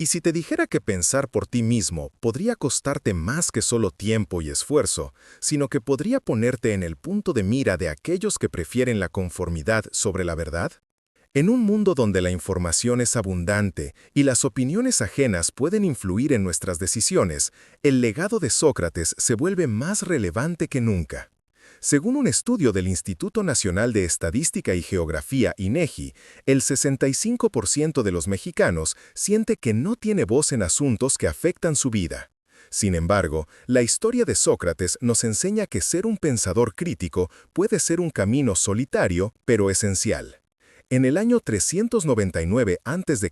Y si te dijera que pensar por ti mismo podría costarte más que solo tiempo y esfuerzo, sino que podría ponerte en el punto de mira de aquellos que prefieren la conformidad sobre la verdad? En un mundo donde la información es abundante y las opiniones ajenas pueden influir en nuestras decisiones, el legado de Sócrates se vuelve más relevante que nunca. Según un estudio del Instituto Nacional de Estadística y Geografía, INEGI, el 65% de los mexicanos siente que no tiene voz en asuntos que afectan su vida. Sin embargo, la historia de Sócrates nos enseña que ser un pensador crítico puede ser un camino solitario, pero esencial. En el año 399 a.C.,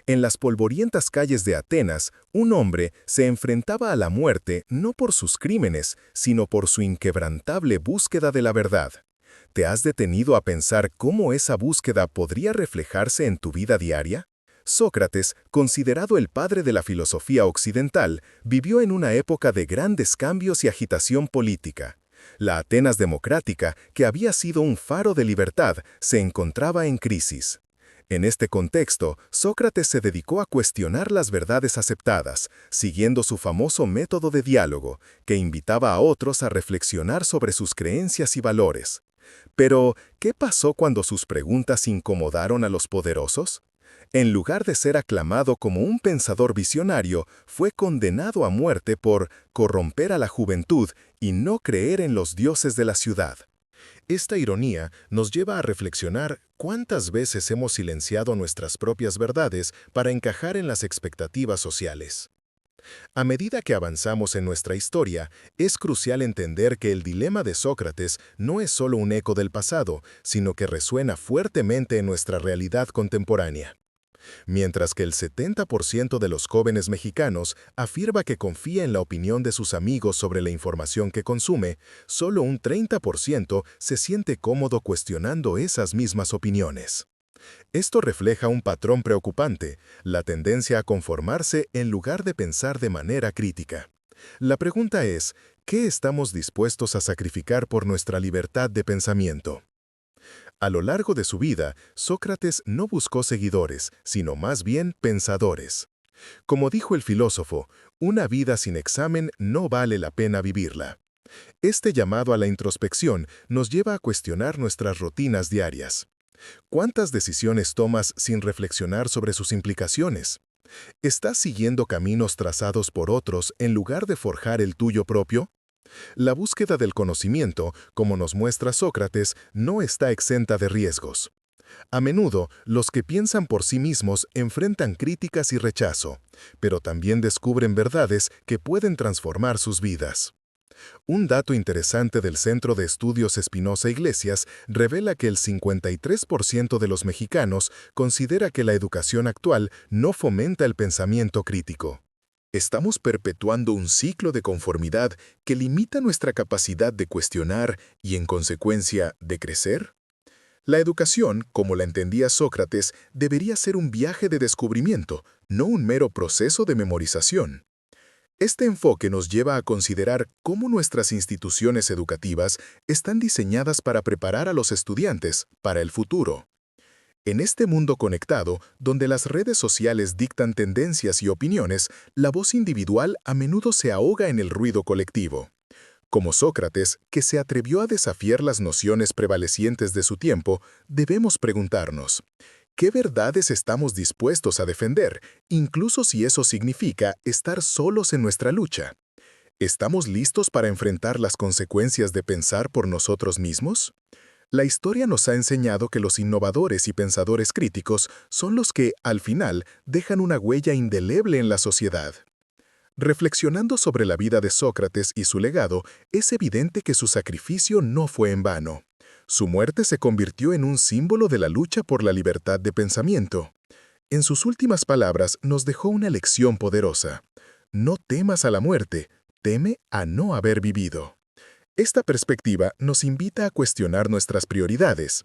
en las polvorientas calles de Atenas, un hombre se enfrentaba a la muerte no por sus crímenes, sino por su inquebrantable búsqueda de la verdad. ¿Te has detenido a pensar cómo esa búsqueda podría reflejarse en tu vida diaria? Sócrates, considerado el padre de la filosofía occidental, vivió en una época de grandes cambios y agitación política. La Atenas democrática, que había sido un faro de libertad, se encontraba en crisis. En este contexto, Sócrates se dedicó a cuestionar las verdades aceptadas, siguiendo su famoso método de diálogo, que invitaba a otros a reflexionar sobre sus creencias y valores. Pero, ¿qué pasó cuando sus preguntas incomodaron a los poderosos? En lugar de ser aclamado como un pensador visionario, fue condenado a muerte por corromper a la juventud y no creer en los dioses de la ciudad. Esta ironía nos lleva a reflexionar cuántas veces hemos silenciado nuestras propias verdades para encajar en las expectativas sociales. A medida que avanzamos en nuestra historia, es crucial entender que el dilema de Sócrates no es solo un eco del pasado, sino que resuena fuertemente en nuestra realidad contemporánea. Mientras que el 70% de los jóvenes mexicanos afirma que confía en la opinión de sus amigos sobre la información que consume, solo un 30% se siente cómodo cuestionando esas mismas opiniones. Esto refleja un patrón preocupante, la tendencia a conformarse en lugar de pensar de manera crítica. La pregunta es, ¿qué estamos dispuestos a sacrificar por nuestra libertad de pensamiento? A lo largo de su vida, Sócrates no buscó seguidores, sino más bien pensadores. Como dijo el filósofo, una vida sin examen no vale la pena vivirla. Este llamado a la introspección nos lleva a cuestionar nuestras rutinas diarias. ¿Cuántas decisiones tomas sin reflexionar sobre sus implicaciones? ¿Estás siguiendo caminos trazados por otros en lugar de forjar el tuyo propio? La búsqueda del conocimiento, como nos muestra Sócrates, no está exenta de riesgos. A menudo, los que piensan por sí mismos enfrentan críticas y rechazo, pero también descubren verdades que pueden transformar sus vidas. Un dato interesante del Centro de Estudios Espinosa Iglesias revela que el 53% de los mexicanos considera que la educación actual no fomenta el pensamiento crítico. ¿Estamos perpetuando un ciclo de conformidad que limita nuestra capacidad de cuestionar y, en consecuencia, de crecer? La educación, como la entendía Sócrates, debería ser un viaje de descubrimiento, no un mero proceso de memorización. Este enfoque nos lleva a considerar cómo nuestras instituciones educativas están diseñadas para preparar a los estudiantes para el futuro. En este mundo conectado, donde las redes sociales dictan tendencias y opiniones, la voz individual a menudo se ahoga en el ruido colectivo. Como Sócrates, que se atrevió a desafiar las nociones prevalecientes de su tiempo, debemos preguntarnos, ¿qué verdades estamos dispuestos a defender, incluso si eso significa estar solos en nuestra lucha? ¿Estamos listos para enfrentar las consecuencias de pensar por nosotros mismos? La historia nos ha enseñado que los innovadores y pensadores críticos son los que, al final, dejan una huella indeleble en la sociedad. Reflexionando sobre la vida de Sócrates y su legado, es evidente que su sacrificio no fue en vano. Su muerte se convirtió en un símbolo de la lucha por la libertad de pensamiento. En sus últimas palabras nos dejó una lección poderosa. No temas a la muerte, teme a no haber vivido. Esta perspectiva nos invita a cuestionar nuestras prioridades.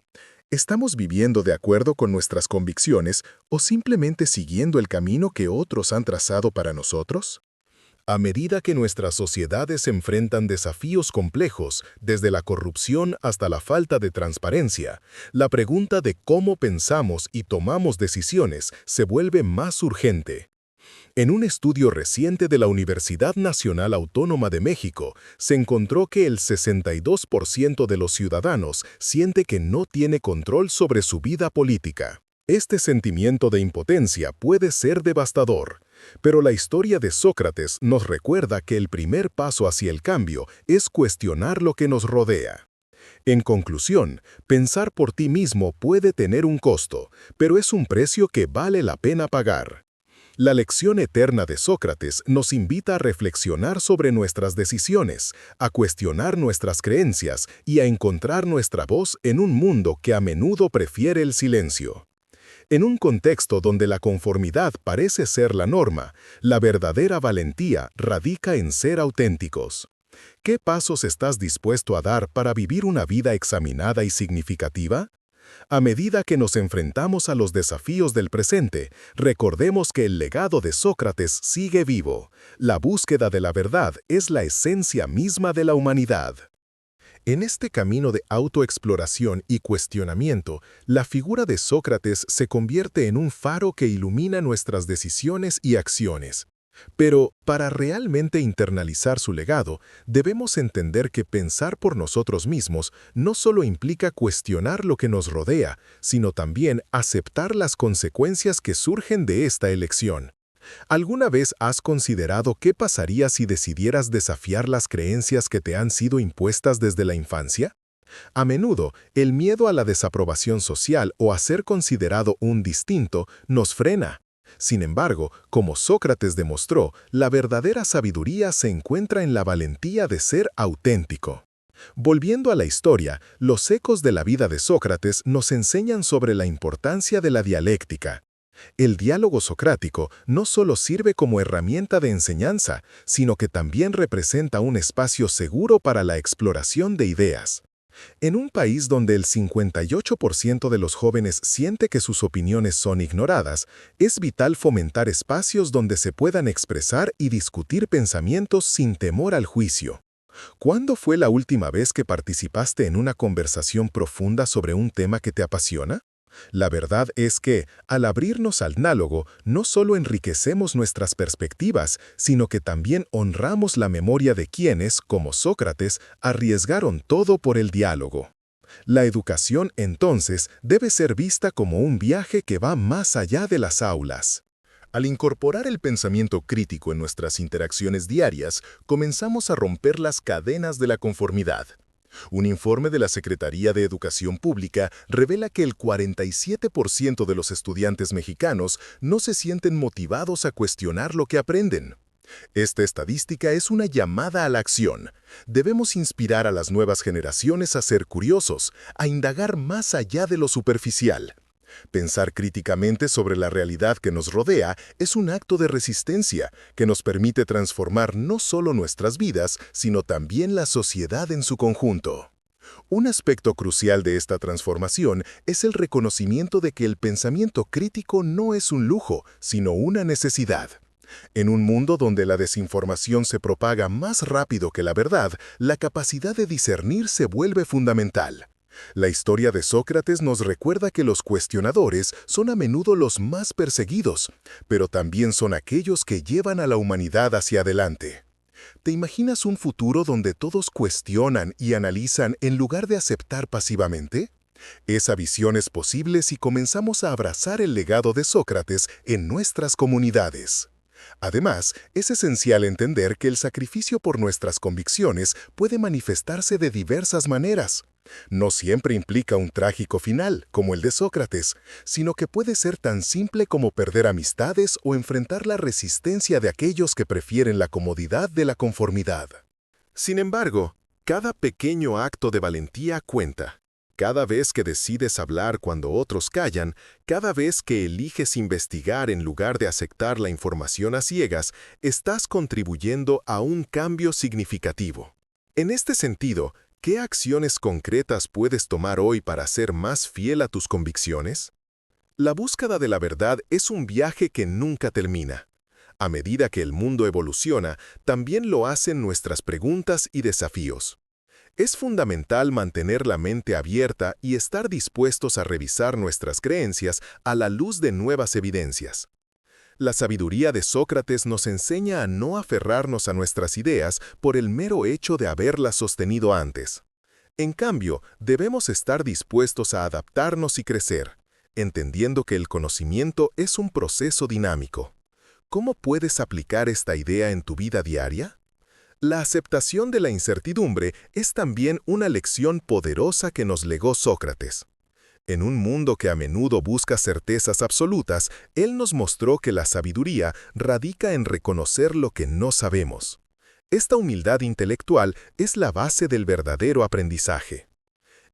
¿Estamos viviendo de acuerdo con nuestras convicciones o simplemente siguiendo el camino que otros han trazado para nosotros? A medida que nuestras sociedades enfrentan desafíos complejos, desde la corrupción hasta la falta de transparencia, la pregunta de cómo pensamos y tomamos decisiones se vuelve más urgente. En un estudio reciente de la Universidad Nacional Autónoma de México, se encontró que el 62% de los ciudadanos siente que no tiene control sobre su vida política. Este sentimiento de impotencia puede ser devastador, pero la historia de Sócrates nos recuerda que el primer paso hacia el cambio es cuestionar lo que nos rodea. En conclusión, pensar por ti mismo puede tener un costo, pero es un precio que vale la pena pagar. La lección eterna de Sócrates nos invita a reflexionar sobre nuestras decisiones, a cuestionar nuestras creencias y a encontrar nuestra voz en un mundo que a menudo prefiere el silencio. En un contexto donde la conformidad parece ser la norma, la verdadera valentía radica en ser auténticos. ¿Qué pasos estás dispuesto a dar para vivir una vida examinada y significativa? A medida que nos enfrentamos a los desafíos del presente, recordemos que el legado de Sócrates sigue vivo. La búsqueda de la verdad es la esencia misma de la humanidad. En este camino de autoexploración y cuestionamiento, la figura de Sócrates se convierte en un faro que ilumina nuestras decisiones y acciones. Pero, para realmente internalizar su legado, debemos entender que pensar por nosotros mismos no solo implica cuestionar lo que nos rodea, sino también aceptar las consecuencias que surgen de esta elección. ¿Alguna vez has considerado qué pasaría si decidieras desafiar las creencias que te han sido impuestas desde la infancia? A menudo, el miedo a la desaprobación social o a ser considerado un distinto nos frena. Sin embargo, como Sócrates demostró, la verdadera sabiduría se encuentra en la valentía de ser auténtico. Volviendo a la historia, los ecos de la vida de Sócrates nos enseñan sobre la importancia de la dialéctica. El diálogo socrático no solo sirve como herramienta de enseñanza, sino que también representa un espacio seguro para la exploración de ideas. En un país donde el 58% de los jóvenes siente que sus opiniones son ignoradas, es vital fomentar espacios donde se puedan expresar y discutir pensamientos sin temor al juicio. ¿Cuándo fue la última vez que participaste en una conversación profunda sobre un tema que te apasiona? La verdad es que, al abrirnos al diálogo, no solo enriquecemos nuestras perspectivas, sino que también honramos la memoria de quienes, como Sócrates, arriesgaron todo por el diálogo. La educación, entonces, debe ser vista como un viaje que va más allá de las aulas. Al incorporar el pensamiento crítico en nuestras interacciones diarias, comenzamos a romper las cadenas de la conformidad. Un informe de la Secretaría de Educación Pública revela que el 47% de los estudiantes mexicanos no se sienten motivados a cuestionar lo que aprenden. Esta estadística es una llamada a la acción. Debemos inspirar a las nuevas generaciones a ser curiosos, a indagar más allá de lo superficial. Pensar críticamente sobre la realidad que nos rodea es un acto de resistencia que nos permite transformar no solo nuestras vidas, sino también la sociedad en su conjunto. Un aspecto crucial de esta transformación es el reconocimiento de que el pensamiento crítico no es un lujo, sino una necesidad. En un mundo donde la desinformación se propaga más rápido que la verdad, la capacidad de discernir se vuelve fundamental. La historia de Sócrates nos recuerda que los cuestionadores son a menudo los más perseguidos, pero también son aquellos que llevan a la humanidad hacia adelante. ¿Te imaginas un futuro donde todos cuestionan y analizan en lugar de aceptar pasivamente? Esa visión es posible si comenzamos a abrazar el legado de Sócrates en nuestras comunidades. Además, es esencial entender que el sacrificio por nuestras convicciones puede manifestarse de diversas maneras. No siempre implica un trágico final, como el de Sócrates, sino que puede ser tan simple como perder amistades o enfrentar la resistencia de aquellos que prefieren la comodidad de la conformidad. Sin embargo, cada pequeño acto de valentía cuenta. Cada vez que decides hablar cuando otros callan, cada vez que eliges investigar en lugar de aceptar la información a ciegas, estás contribuyendo a un cambio significativo. En este sentido, ¿qué acciones concretas puedes tomar hoy para ser más fiel a tus convicciones? La búsqueda de la verdad es un viaje que nunca termina. A medida que el mundo evoluciona, también lo hacen nuestras preguntas y desafíos. Es fundamental mantener la mente abierta y estar dispuestos a revisar nuestras creencias a la luz de nuevas evidencias. La sabiduría de Sócrates nos enseña a no aferrarnos a nuestras ideas por el mero hecho de haberlas sostenido antes. En cambio, debemos estar dispuestos a adaptarnos y crecer, entendiendo que el conocimiento es un proceso dinámico. ¿Cómo puedes aplicar esta idea en tu vida diaria? La aceptación de la incertidumbre es también una lección poderosa que nos legó Sócrates. En un mundo que a menudo busca certezas absolutas, él nos mostró que la sabiduría radica en reconocer lo que no sabemos. Esta humildad intelectual es la base del verdadero aprendizaje.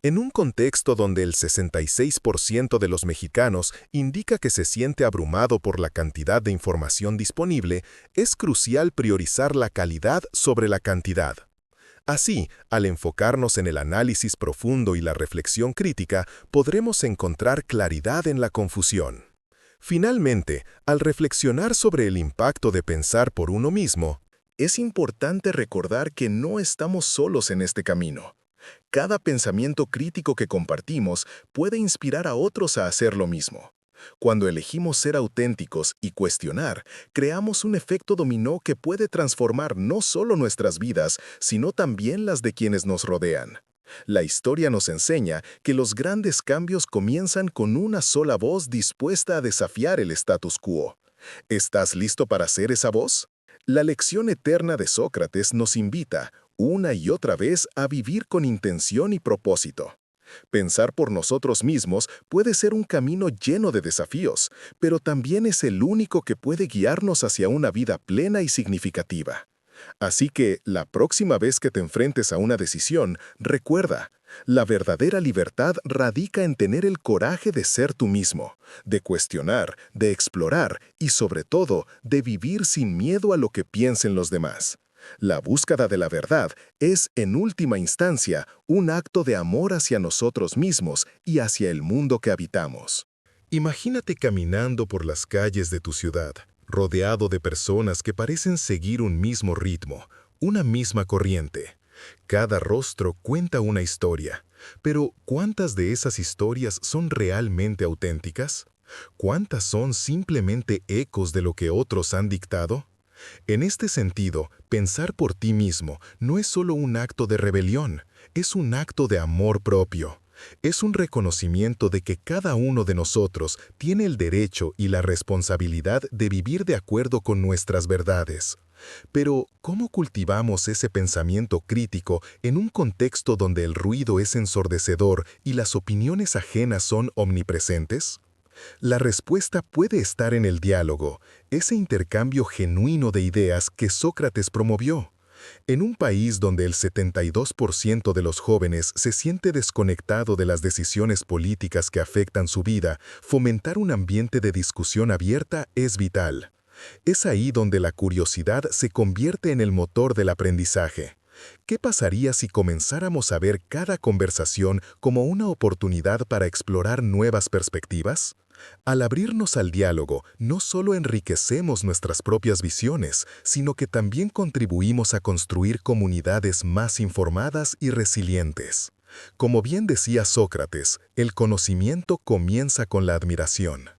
En un contexto donde el 66% de los mexicanos indica que se siente abrumado por la cantidad de información disponible, es crucial priorizar la calidad sobre la cantidad. Así, al enfocarnos en el análisis profundo y la reflexión crítica, podremos encontrar claridad en la confusión. Finalmente, al reflexionar sobre el impacto de pensar por uno mismo, es importante recordar que no estamos solos en este camino. Cada pensamiento crítico que compartimos puede inspirar a otros a hacer lo mismo. Cuando elegimos ser auténticos y cuestionar, creamos un efecto dominó que puede transformar no solo nuestras vidas, sino también las de quienes nos rodean. La historia nos enseña que los grandes cambios comienzan con una sola voz dispuesta a desafiar el status quo. ¿Estás listo para ser esa voz? La lección eterna de Sócrates nos invita, una y otra vez, a vivir con intención y propósito. Pensar por nosotros mismos puede ser un camino lleno de desafíos, pero también es el único que puede guiarnos hacia una vida plena y significativa. Así que, la próxima vez que te enfrentes a una decisión, recuerda, la verdadera libertad radica en tener el coraje de ser tú mismo, de cuestionar, de explorar y, sobre todo, de vivir sin miedo a lo que piensen los demás. La búsqueda de la verdad es, en última instancia, un acto de amor hacia nosotros mismos y hacia el mundo que habitamos. Imagínate caminando por las calles de tu ciudad, rodeado de personas que parecen seguir un mismo ritmo, una misma corriente. Cada rostro cuenta una historia, pero ¿cuántas de esas historias son realmente auténticas? ¿Cuántas son simplemente ecos de lo que otros han dictado? En este sentido, pensar por ti mismo no es solo un acto de rebelión, es un acto de amor propio. Es un reconocimiento de que cada uno de nosotros tiene el derecho y la responsabilidad de vivir de acuerdo con nuestras verdades. Pero, ¿cómo cultivamos ese pensamiento crítico en un contexto donde el ruido es ensordecedor y las opiniones ajenas son omnipresentes? La respuesta puede estar en el diálogo, ese intercambio genuino de ideas que Sócrates promovió. En un país donde el 72% de los jóvenes se siente desconectado de las decisiones políticas que afectan su vida, fomentar un ambiente de discusión abierta es vital. Es ahí donde la curiosidad se convierte en el motor del aprendizaje. ¿Qué pasaría si comenzáramos a ver cada conversación como una oportunidad para explorar nuevas perspectivas? Al abrirnos al diálogo, no solo enriquecemos nuestras propias visiones, sino que también contribuimos a construir comunidades más informadas y resilientes. Como bien decía Sócrates, el conocimiento comienza con la admiración.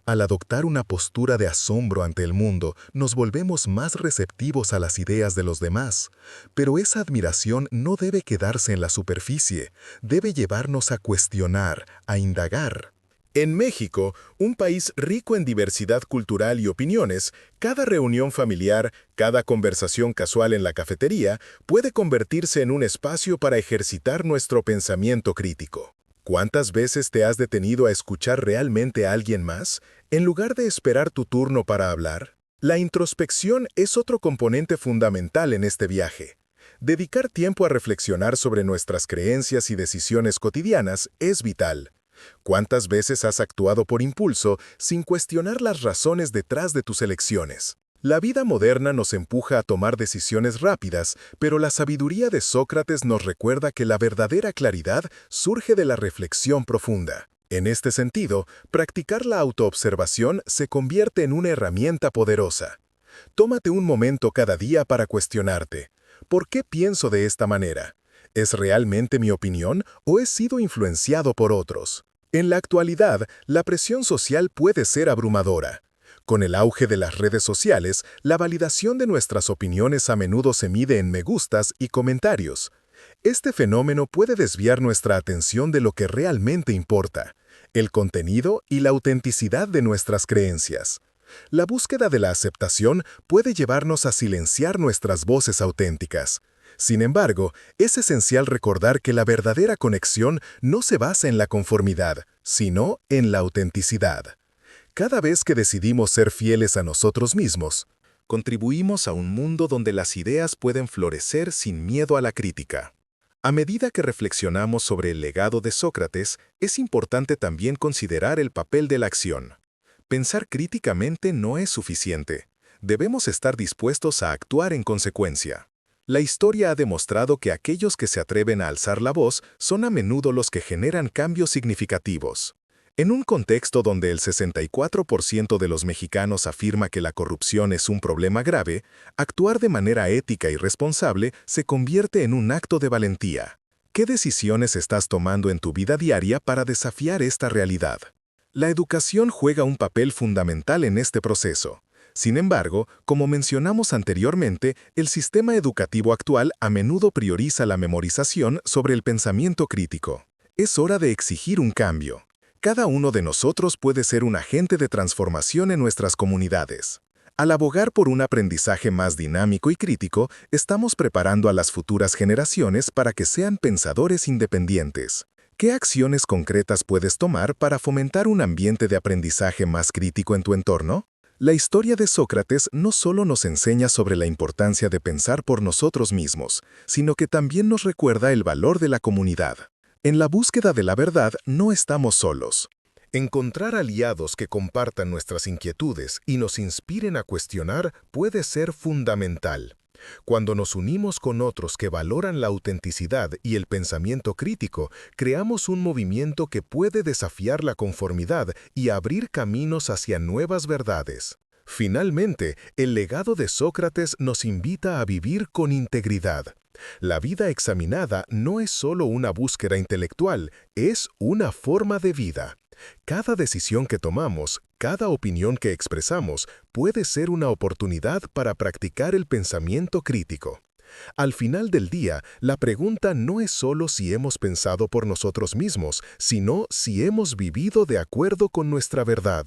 Al adoptar una postura de asombro ante el mundo, nos volvemos más receptivos a las ideas de los demás. Pero esa admiración no debe quedarse en la superficie, debe llevarnos a cuestionar, a indagar. En México, un país rico en diversidad cultural y opiniones, cada reunión familiar, cada conversación casual en la cafetería puede convertirse en un espacio para ejercitar nuestro pensamiento crítico. ¿Cuántas veces te has detenido a escuchar realmente a alguien más, en lugar de esperar tu turno para hablar? La introspección es otro componente fundamental en este viaje. Dedicar tiempo a reflexionar sobre nuestras creencias y decisiones cotidianas es vital. ¿Cuántas veces has actuado por impulso sin cuestionar las razones detrás de tus elecciones? La vida moderna nos empuja a tomar decisiones rápidas, pero la sabiduría de Sócrates nos recuerda que la verdadera claridad surge de la reflexión profunda. En este sentido, practicar la autoobservación se convierte en una herramienta poderosa. Tómate un momento cada día para cuestionarte. ¿Por qué pienso de esta manera? ¿Es realmente mi opinión o he sido influenciado por otros? En la actualidad, la presión social puede ser abrumadora. Con el auge de las redes sociales, la validación de nuestras opiniones a menudo se mide en me gustas y comentarios. Este fenómeno puede desviar nuestra atención de lo que realmente importa, el contenido y la autenticidad de nuestras creencias. La búsqueda de la aceptación puede llevarnos a silenciar nuestras voces auténticas. Sin embargo, es esencial recordar que la verdadera conexión no se basa en la conformidad, sino en la autenticidad. Cada vez que decidimos ser fieles a nosotros mismos, contribuimos a un mundo donde las ideas pueden florecer sin miedo a la crítica. A medida que reflexionamos sobre el legado de Sócrates, es importante también considerar el papel de la acción. Pensar críticamente no es suficiente. Debemos estar dispuestos a actuar en consecuencia. La historia ha demostrado que aquellos que se atreven a alzar la voz son a menudo los que generan cambios significativos. En un contexto donde el 64% de los mexicanos afirma que la corrupción es un problema grave, actuar de manera ética y responsable se convierte en un acto de valentía. ¿Qué decisiones estás tomando en tu vida diaria para desafiar esta realidad? La educación juega un papel fundamental en este proceso. Sin embargo, como mencionamos anteriormente, el sistema educativo actual a menudo prioriza la memorización sobre el pensamiento crítico. Es hora de exigir un cambio. Cada uno de nosotros puede ser un agente de transformación en nuestras comunidades. Al abogar por un aprendizaje más dinámico y crítico, estamos preparando a las futuras generaciones para que sean pensadores independientes. ¿Qué acciones concretas puedes tomar para fomentar un ambiente de aprendizaje más crítico en tu entorno? La historia de Sócrates no solo nos enseña sobre la importancia de pensar por nosotros mismos, sino que también nos recuerda el valor de la comunidad. En la búsqueda de la verdad no estamos solos. Encontrar aliados que compartan nuestras inquietudes y nos inspiren a cuestionar puede ser fundamental. Cuando nos unimos con otros que valoran la autenticidad y el pensamiento crítico, creamos un movimiento que puede desafiar la conformidad y abrir caminos hacia nuevas verdades. Finalmente, el legado de Sócrates nos invita a vivir con integridad. La vida examinada no es solo una búsqueda intelectual, es una forma de vida. Cada decisión que tomamos, cada opinión que expresamos, puede ser una oportunidad para practicar el pensamiento crítico. Al final del día, la pregunta no es solo si hemos pensado por nosotros mismos, sino si hemos vivido de acuerdo con nuestra verdad.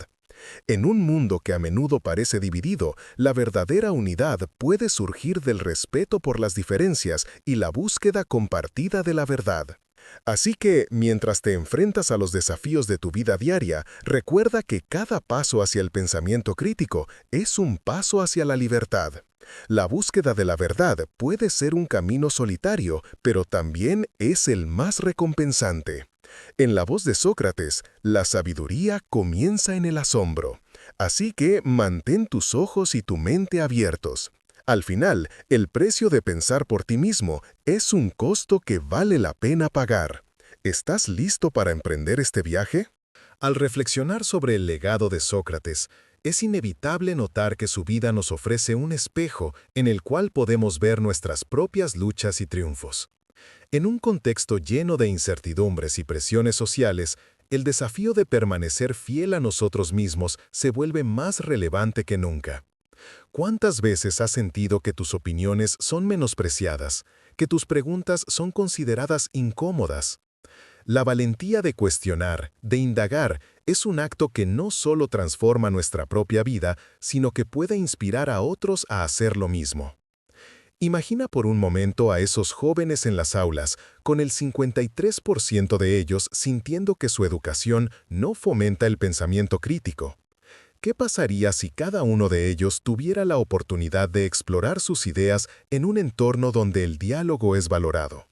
En un mundo que a menudo parece dividido, la verdadera unidad puede surgir del respeto por las diferencias y la búsqueda compartida de la verdad. Así que, mientras te enfrentas a los desafíos de tu vida diaria, recuerda que cada paso hacia el pensamiento crítico es un paso hacia la libertad. La búsqueda de la verdad puede ser un camino solitario, pero también es el más recompensante. En la voz de Sócrates, la sabiduría comienza en el asombro. Así que mantén tus ojos y tu mente abiertos. Al final, el precio de pensar por ti mismo es un costo que vale la pena pagar. ¿Estás listo para emprender este viaje? Al reflexionar sobre el legado de Sócrates, es inevitable notar que su vida nos ofrece un espejo en el cual podemos ver nuestras propias luchas y triunfos. En un contexto lleno de incertidumbres y presiones sociales, el desafío de permanecer fiel a nosotros mismos se vuelve más relevante que nunca. ¿Cuántas veces has sentido que tus opiniones son menospreciadas, que tus preguntas son consideradas incómodas? La valentía de cuestionar, de indagar, es un acto que no solo transforma nuestra propia vida, sino que puede inspirar a otros a hacer lo mismo. Imagina por un momento a esos jóvenes en las aulas, con el 53% de ellos sintiendo que su educación no fomenta el pensamiento crítico. ¿Qué pasaría si cada uno de ellos tuviera la oportunidad de explorar sus ideas en un entorno donde el diálogo es valorado?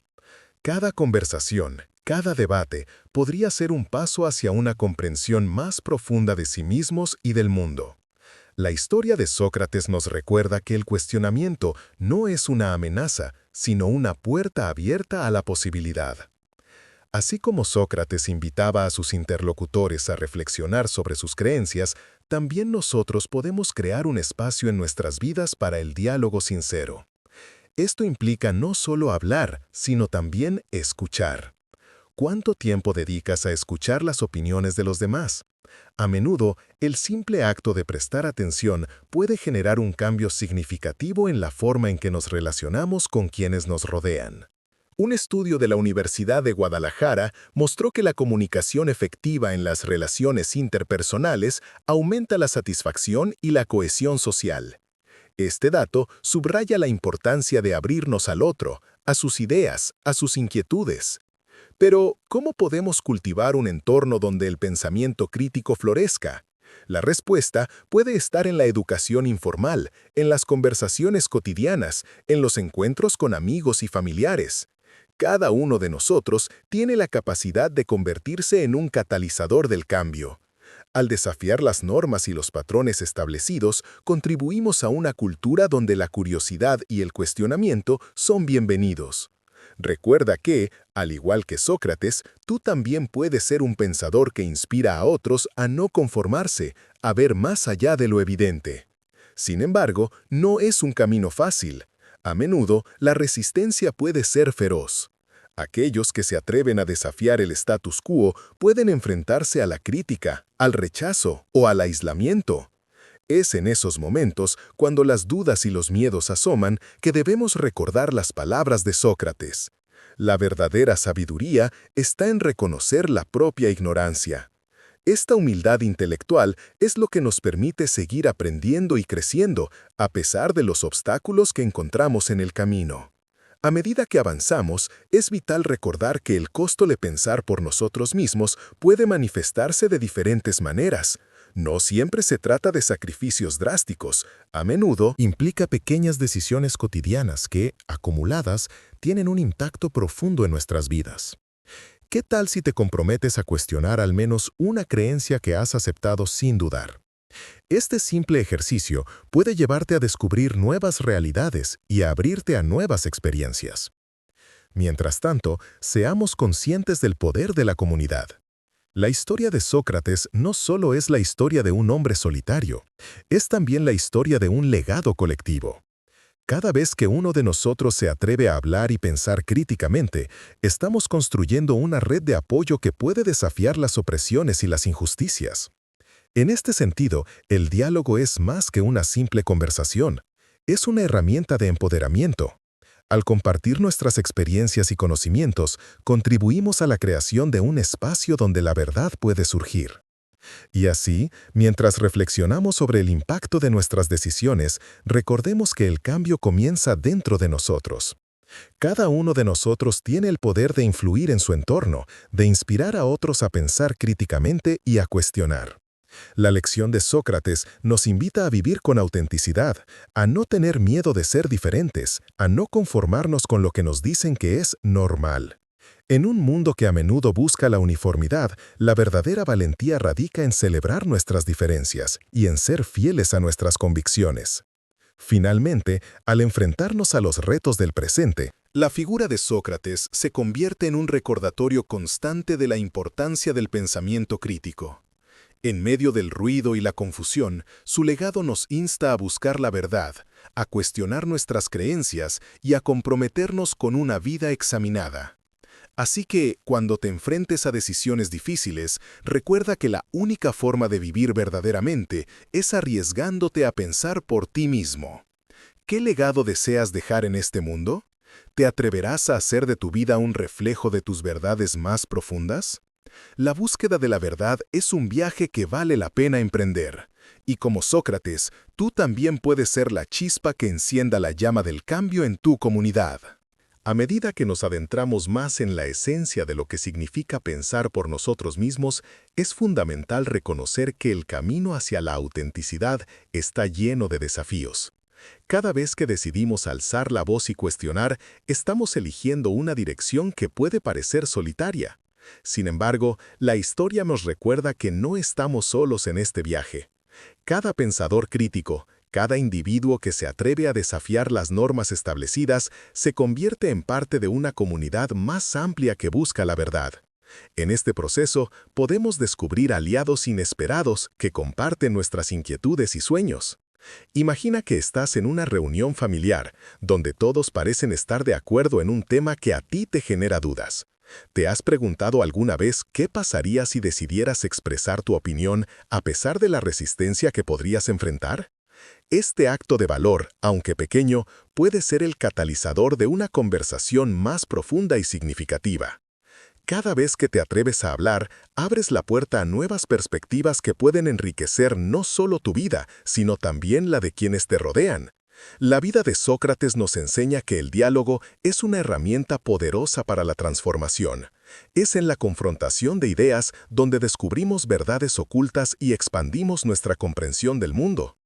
Cada conversación, cada debate, podría ser un paso hacia una comprensión más profunda de sí mismos y del mundo. La historia de Sócrates nos recuerda que el cuestionamiento no es una amenaza, sino una puerta abierta a la posibilidad. Así como Sócrates invitaba a sus interlocutores a reflexionar sobre sus creencias, también nosotros podemos crear un espacio en nuestras vidas para el diálogo sincero. Esto implica no solo hablar, sino también escuchar. ¿Cuánto tiempo dedicas a escuchar las opiniones de los demás? A menudo, el simple acto de prestar atención puede generar un cambio significativo en la forma en que nos relacionamos con quienes nos rodean. Un estudio de la Universidad de Guadalajara mostró que la comunicación efectiva en las relaciones interpersonales aumenta la satisfacción y la cohesión social. Este dato subraya la importancia de abrirnos al otro, a sus ideas, a sus inquietudes. Pero, ¿cómo podemos cultivar un entorno donde el pensamiento crítico florezca? La respuesta puede estar en la educación informal, en las conversaciones cotidianas, en los encuentros con amigos y familiares. Cada uno de nosotros tiene la capacidad de convertirse en un catalizador del cambio. Al desafiar las normas y los patrones establecidos, contribuimos a una cultura donde la curiosidad y el cuestionamiento son bienvenidos. Recuerda que, al igual que Sócrates, tú también puedes ser un pensador que inspira a otros a no conformarse, a ver más allá de lo evidente. Sin embargo, no es un camino fácil. A menudo, la resistencia puede ser feroz. Aquellos que se atreven a desafiar el status quo pueden enfrentarse a la crítica, al rechazo o al aislamiento. Es en esos momentos, cuando las dudas y los miedos asoman, que debemos recordar las palabras de Sócrates. La verdadera sabiduría está en reconocer la propia ignorancia. Esta humildad intelectual es lo que nos permite seguir aprendiendo y creciendo, a pesar de los obstáculos que encontramos en el camino. A medida que avanzamos, es vital recordar que el costo de pensar por nosotros mismos puede manifestarse de diferentes maneras. No siempre se trata de sacrificios drásticos, a menudo implica pequeñas decisiones cotidianas que, acumuladas, tienen un impacto profundo en nuestras vidas. ¿Qué tal si te comprometes a cuestionar al menos una creencia que has aceptado sin dudar? Este simple ejercicio puede llevarte a descubrir nuevas realidades y a abrirte a nuevas experiencias. Mientras tanto, seamos conscientes del poder de la comunidad. La historia de Sócrates no solo es la historia de un hombre solitario, es también la historia de un legado colectivo. Cada vez que uno de nosotros se atreve a hablar y pensar críticamente, estamos construyendo una red de apoyo que puede desafiar las opresiones y las injusticias. En este sentido, el diálogo es más que una simple conversación, es una herramienta de empoderamiento. Al compartir nuestras experiencias y conocimientos, contribuimos a la creación de un espacio donde la verdad puede surgir. Y así, mientras reflexionamos sobre el impacto de nuestras decisiones, recordemos que el cambio comienza dentro de nosotros. Cada uno de nosotros tiene el poder de influir en su entorno, de inspirar a otros a pensar críticamente y a cuestionar. La lección de Sócrates nos invita a vivir con autenticidad, a no tener miedo de ser diferentes, a no conformarnos con lo que nos dicen que es normal. En un mundo que a menudo busca la uniformidad, la verdadera valentía radica en celebrar nuestras diferencias y en ser fieles a nuestras convicciones. Finalmente, al enfrentarnos a los retos del presente, la figura de Sócrates se convierte en un recordatorio constante de la importancia del pensamiento crítico. En medio del ruido y la confusión, su legado nos insta a buscar la verdad, a cuestionar nuestras creencias y a comprometernos con una vida examinada. Así que, cuando te enfrentes a decisiones difíciles, recuerda que la única forma de vivir verdaderamente es arriesgándote a pensar por ti mismo. ¿Qué legado deseas dejar en este mundo? ¿Te atreverás a hacer de tu vida un reflejo de tus verdades más profundas? La búsqueda de la verdad es un viaje que vale la pena emprender. Y como Sócrates, tú también puedes ser la chispa que encienda la llama del cambio en tu comunidad. A medida que nos adentramos más en la esencia de lo que significa pensar por nosotros mismos, es fundamental reconocer que el camino hacia la autenticidad está lleno de desafíos. Cada vez que decidimos alzar la voz y cuestionar, estamos eligiendo una dirección que puede parecer solitaria. Sin embargo, la historia nos recuerda que no estamos solos en este viaje. Cada pensador crítico, cada individuo que se atreve a desafiar las normas establecidas, se convierte en parte de una comunidad más amplia que busca la verdad. En este proceso, podemos descubrir aliados inesperados que comparten nuestras inquietudes y sueños. Imagina que estás en una reunión familiar, donde todos parecen estar de acuerdo en un tema que a ti te genera dudas. ¿Te has preguntado alguna vez qué pasaría si decidieras expresar tu opinión a pesar de la resistencia que podrías enfrentar? Este acto de valor, aunque pequeño, puede ser el catalizador de una conversación más profunda y significativa. Cada vez que te atreves a hablar, abres la puerta a nuevas perspectivas que pueden enriquecer no solo tu vida, sino también la de quienes te rodean. La vida de Sócrates nos enseña que el diálogo es una herramienta poderosa para la transformación. Es en la confrontación de ideas donde descubrimos verdades ocultas y expandimos nuestra comprensión del mundo.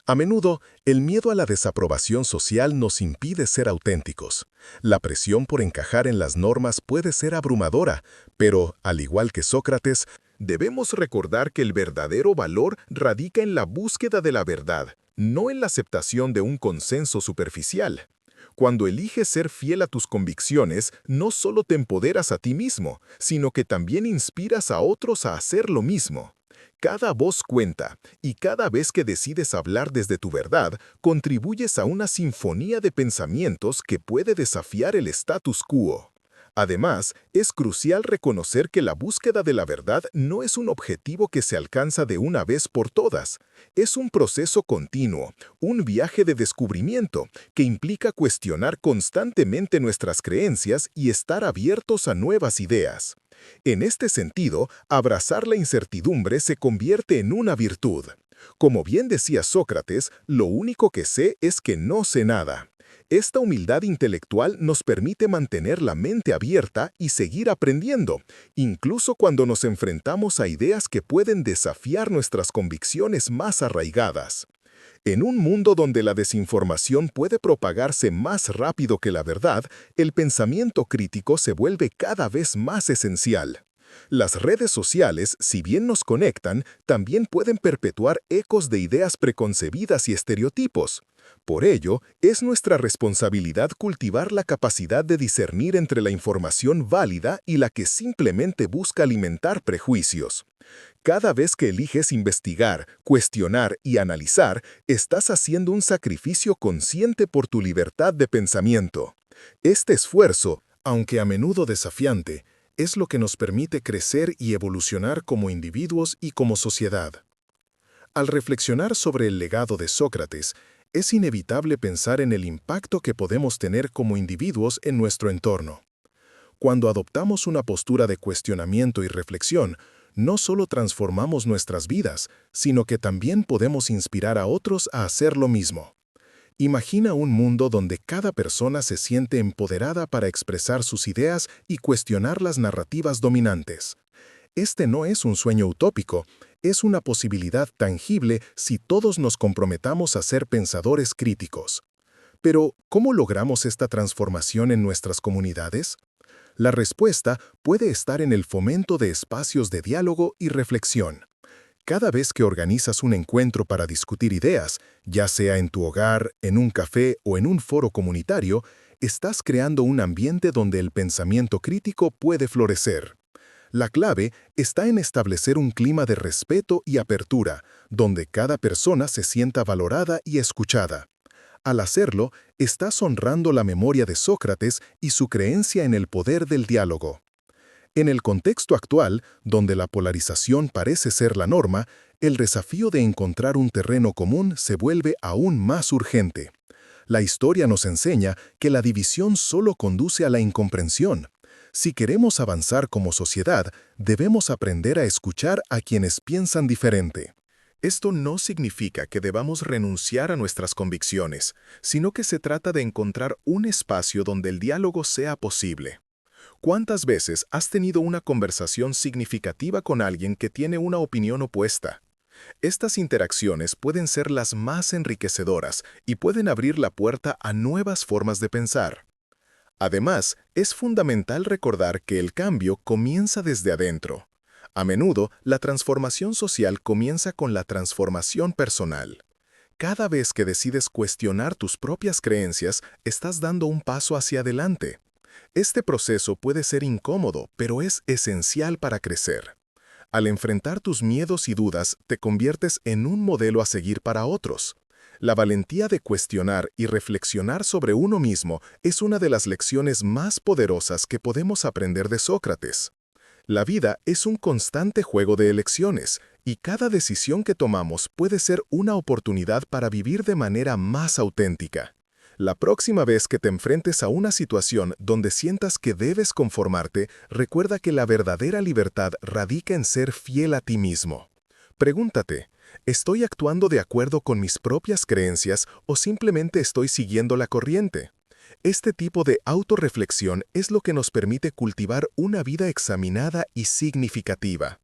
A menudo, el miedo a la desaprobación social nos impide ser auténticos. La presión por encajar en las normas puede ser abrumadora, pero, al igual que Sócrates, debemos recordar que el verdadero valor radica en la búsqueda de la verdad, no en la aceptación de un consenso superficial. Cuando eliges ser fiel a tus convicciones, no solo te empoderas a ti mismo, sino que también inspiras a otros a hacer lo mismo. Cada voz cuenta, y cada vez que decides hablar desde tu verdad, contribuyes a una sinfonía de pensamientos que puede desafiar el status quo. Además, es crucial reconocer que la búsqueda de la verdad no es un objetivo que se alcanza de una vez por todas. Es un proceso continuo, un viaje de descubrimiento que implica cuestionar constantemente nuestras creencias y estar abiertos a nuevas ideas. En este sentido, abrazar la incertidumbre se convierte en una virtud. Como bien decía Sócrates, lo único que sé es que no sé nada. Esta humildad intelectual nos permite mantener la mente abierta y seguir aprendiendo, incluso cuando nos enfrentamos a ideas que pueden desafiar nuestras convicciones más arraigadas. En un mundo donde la desinformación puede propagarse más rápido que la verdad, el pensamiento crítico se vuelve cada vez más esencial. Las redes sociales, si bien nos conectan, también pueden perpetuar ecos de ideas preconcebidas y estereotipos. Por ello, es nuestra responsabilidad cultivar la capacidad de discernir entre la información válida y la que simplemente busca alimentar prejuicios. Cada vez que eliges investigar, cuestionar y analizar, estás haciendo un sacrificio consciente por tu libertad de pensamiento. Este esfuerzo, aunque a menudo desafiante, es lo que nos permite crecer y evolucionar como individuos y como sociedad. Al reflexionar sobre el legado de Sócrates, es inevitable pensar en el impacto que podemos tener como individuos en nuestro entorno. Cuando adoptamos una postura de cuestionamiento y reflexión, no solo transformamos nuestras vidas, sino que también podemos inspirar a otros a hacer lo mismo. Imagina un mundo donde cada persona se siente empoderada para expresar sus ideas y cuestionar las narrativas dominantes. Este no es un sueño utópico, es una posibilidad tangible si todos nos comprometamos a ser pensadores críticos. Pero, ¿cómo logramos esta transformación en nuestras comunidades? La respuesta puede estar en el fomento de espacios de diálogo y reflexión. Cada vez que organizas un encuentro para discutir ideas, ya sea en tu hogar, en un café o en un foro comunitario, estás creando un ambiente donde el pensamiento crítico puede florecer. La clave está en establecer un clima de respeto y apertura, donde cada persona se sienta valorada y escuchada. Al hacerlo, estás honrando la memoria de Sócrates y su creencia en el poder del diálogo. En el contexto actual, donde la polarización parece ser la norma, el desafío de encontrar un terreno común se vuelve aún más urgente. La historia nos enseña que la división solo conduce a la incomprensión. Si queremos avanzar como sociedad, debemos aprender a escuchar a quienes piensan diferente. Esto no significa que debamos renunciar a nuestras convicciones, sino que se trata de encontrar un espacio donde el diálogo sea posible. ¿Cuántas veces has tenido una conversación significativa con alguien que tiene una opinión opuesta? Estas interacciones pueden ser las más enriquecedoras y pueden abrir la puerta a nuevas formas de pensar. Además, es fundamental recordar que el cambio comienza desde adentro. A menudo, la transformación social comienza con la transformación personal. Cada vez que decides cuestionar tus propias creencias, estás dando un paso hacia adelante. Este proceso puede ser incómodo, pero es esencial para crecer. Al enfrentar tus miedos y dudas, te conviertes en un modelo a seguir para otros. La valentía de cuestionar y reflexionar sobre uno mismo es una de las lecciones más poderosas que podemos aprender de Sócrates. La vida es un constante juego de elecciones, y cada decisión que tomamos puede ser una oportunidad para vivir de manera más auténtica. La próxima vez que te enfrentes a una situación donde sientas que debes conformarte, recuerda que la verdadera libertad radica en ser fiel a ti mismo. Pregúntate, ¿estoy actuando de acuerdo con mis propias creencias o simplemente estoy siguiendo la corriente? Este tipo de autorreflexión es lo que nos permite cultivar una vida examinada y significativa.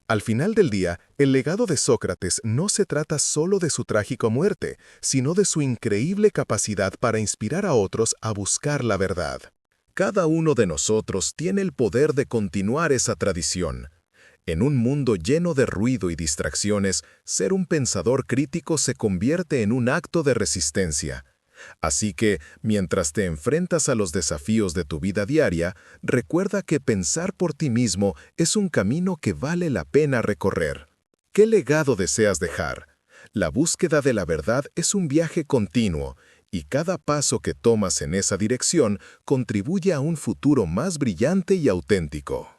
Al final del día, el legado de Sócrates no se trata solo de su trágica muerte, sino de su increíble capacidad para inspirar a otros a buscar la verdad. Cada uno de nosotros tiene el poder de continuar esa tradición. En un mundo lleno de ruido y distracciones, ser un pensador crítico se convierte en un acto de resistencia. Así que, mientras te enfrentas a los desafíos de tu vida diaria, recuerda que pensar por ti mismo es un camino que vale la pena recorrer. ¿Qué legado deseas dejar? La búsqueda de la verdad es un viaje continuo, y cada paso que tomas en esa dirección contribuye a un futuro más brillante y auténtico.